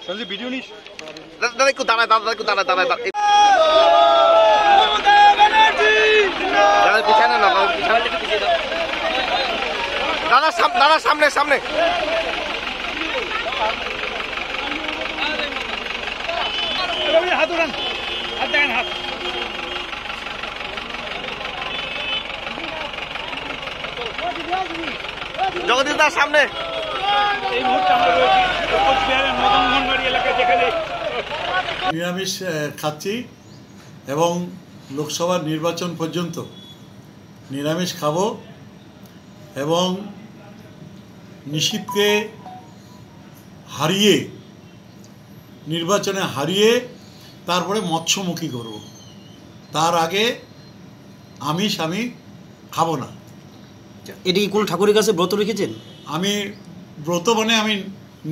Sanjeev video नहीं दादा को दादा दादा को दादा दादा दादा पीछे ना पीछे दादा सामने सामने हाथ उड़ान हाथ देन हाथ जगदीश दास सामने এই মুহূর্তে আমরা রয়েছি কোচবিহারের মদনমোহনবাড়ি এলাকায় যেখানে নিরামিষ খাচ্ছি এবং লোকসভা নির্বাচন পর্যন্ত নিরামিষ খাবো এবং নিষিদ্ধকে হারিয়ে নির্বাচনে হারিয়ে তারপরে মৎস্যমুখী করব। তার আগে আমিষ আমি খাবো না। এটি কোন ঠাকুরের কাছে ব্রত রেখেছেন? আমি ব্রত মানে আমি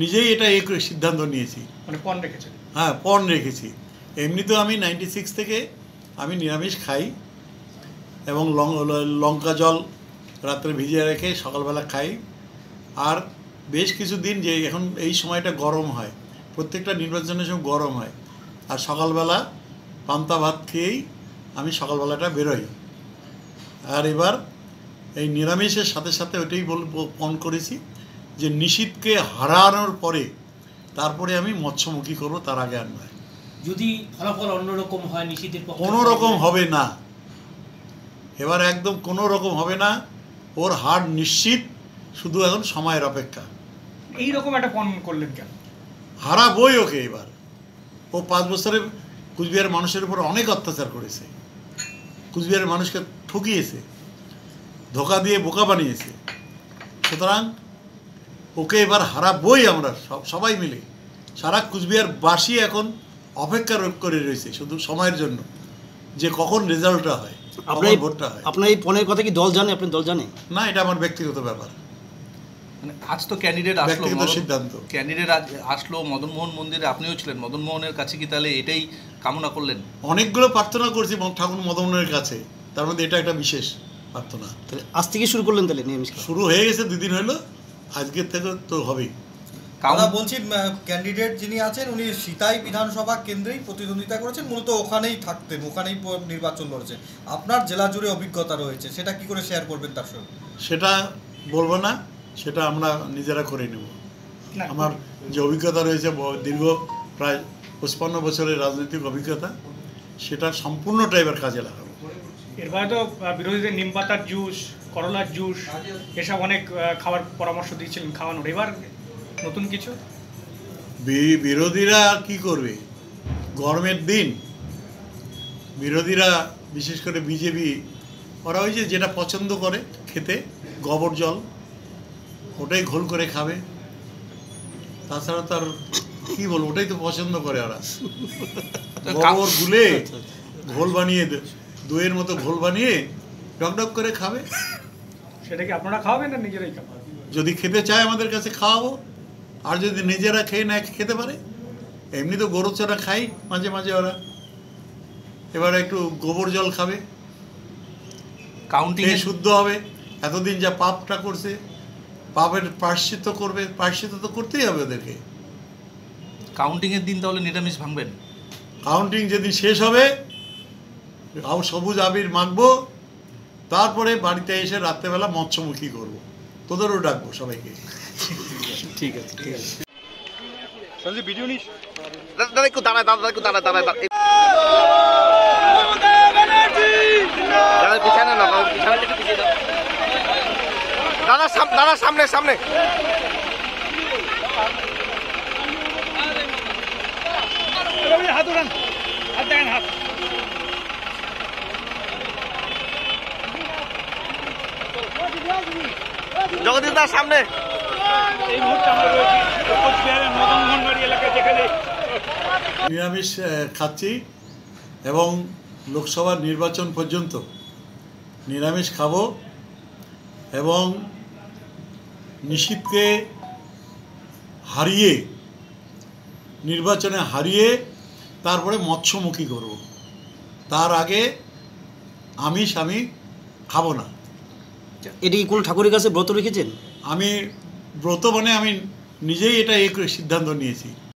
নিজেই এটা এই সিদ্ধান্ত নিয়েছি। মানে পণ রেখেছেন? হ্যাঁ, পণ রেখেছি। এমনিতেও আমি 96 থেকে আমি নিরামিষ খাই এবং লঙ্কা জল রাত্রে ভিজিয়ে রেখে সকালবেলা খাই। আর বেশ কিছু দিন যে এখন এই সময়টা গরম হয়, প্রত্যেকটা নির্বাচনের সময় গরম হয়, আর সকালবেলা পান্তা ভাত খেয়েই আমি সকালবেলাটা বেরোই। আর এবার এই নিরামিষের সাথে সাথে ওইটাই পণ করেছি যে নিষিদ্ধকে হারানোর পরে তারপরে আমি মৎস্যমুখী করবো, তার আগে আর নয়। যদি ফলাফল অন্যরকম হয় নিষিদ্ধের পক্ষে কোনো রকম হবে না, এবার একদম কোনো রকম হবে না। ওর হার নিশ্চিত, শুধু এখন সময়ের অপেক্ষা। এইরকম একটা পণ করলেন কেন? হারাবই ওকে এবার। ও 5 বছরে কুচবিহারের মানুষের উপর অনেক অত্যাচার করেছে, কুচবিহারের মানুষকে ঠকিয়েছে, ধোকা দিয়ে বোকা বানিয়েছে। সুতরাং ওকে এবার হারাবই আমরা সবাই মিলে। সারা কুচবিহারবাসী এখন অপেক্ষা করে রয়েছে শুধু সময়ের জন্য যে কখন রেজাল্টটা হয়, কখন ভোটটা হয়। আপনার এই পণের কথা কি দল জানে? আপনার দল জানে না, এটা আমার ব্যক্তিগত ব্যাপার, মানে আজ তো ক্যান্ডিডেট আসলো, ব্যক্তিগত সিদ্ধান্ত। ক্যান্ডিডেট আসলো মদনমোহন মন্দিরে, আপনিও ছিলেন। মদনমোহনের কাছে কি তাহলে এটাই কামনা করলেন? অনেকগুলো প্রার্থনা করছি ঠাকুর মদনমোহনের কাছে, তার মধ্যে এটা একটা বিশেষ প্রার্থনা। তাহলে আজ থেকে শুরু করলেন? তাহলে নিরামিষ শুরু হয়ে গেছে, 2 দিন হলো, আজকের থেকে তো হবেই। আমরা বলছি ক্যান্ডিডেট যিনি আছেন উনি সিতাই বিধানসভা কেন্দ্রেই প্রতিদ্বন্দ্বিতা করেছেন, মূলত ওখানেই থাকতেন, ওখানেই নির্বাচন লড়ছেন। আপনার জেলা জুড়ে অভিজ্ঞতা রয়েছে, সেটা কি করে শেয়ার করবেন তার সঙ্গে? সেটা বলবো না, সেটা আমরা নিজেরা করে নেব। আমার যে অভিজ্ঞতা রয়েছে দীর্ঘ প্রায় 55 বছরের রাজনৈতিক অভিজ্ঞতা, সেটা সম্পূর্ণটা এবার কাজে লাগাবো। এর বাইরে তো বিরোধীদের নিম পাতার জুস, করলার জুস, এসব অনেক খাবার পরামর্শ দিয়েছিলেন খাওয়ানোর। এবার নতুন কিছু? বিরোধীরা আর কি করবে? গরমের দিন বিরোধীরা, বিশেষ করে বিজেপি, ওরা ওই যে যেটা পছন্দ করে খেতে, গোবর জল, ওটাই ঘোল করে খাবে। তাছাড়া তার কি বলবো, ওটাই তো পছন্দ করে ওরা। গোবর গুলে ঘোল বানিয়ে, দইয়ের মতো ঘোল বানিয়ে টকটক করে খাবে। সেটা কি আপনারা খাওয়াবেন না নিজেরাই খাবেন? যদি খেতে চায় আমাদের কাছে খাওয়াবো, আর যদি নিজেরা খেয়ে না খেতে পারে, এমনি তো গরু চড়া খাই মাঝে মাঝে ওরা, এবার একটু গোবর জল খাবে, কাউন্টিং শুদ্ধ হবে। এতদিন যা পাপটা করছে, পাপের প্রায়শ্চিত্ত করবে, প্রায়শ্চিত্ত তো করতেই হবে ওদেরকে। কাউন্টিংয়ের দিন তাহলে নিরামিষ ভাঙবেন? কাউন্টিং যেদিন শেষ হবে, সবুজ আবির মাখবো, তারপরে বাড়িতে এসে রাত্রেবেলা মৎস্যমুখী করবো, তোদেরও ডাকবো সবাইকে। ঠিক আছে, ঠিক আছে। संजीव वीडियो नहीं दादा को दादा दादा को दादा दादा दादा पीछे ना पीछे दादा सामने सामने हाथ उड़ान हाथ देन हाथ जगदीश दास सामने এই মুহূর্তে আমরা রয়েছি কোচবিহারের মদনমোহনবাড়ি এলাকায় যেখানে নিরামিষ খাচ্ছি এবং লোকসভা নির্বাচন পর্যন্ত নিরামিষ খাবো এবং নিষিদ্ধকে হারিয়ে নির্বাচনে হারিয়ে তারপরে মৎস্যমুখী করব। তার আগে আমিষ আমি খাবো না। এটি কোন ঠাকুরের কাছে ব্রত রেখেছেন? আমি ব্রত মানে আমি নিজেই এটা এই সিদ্ধান্ত নিয়েছি।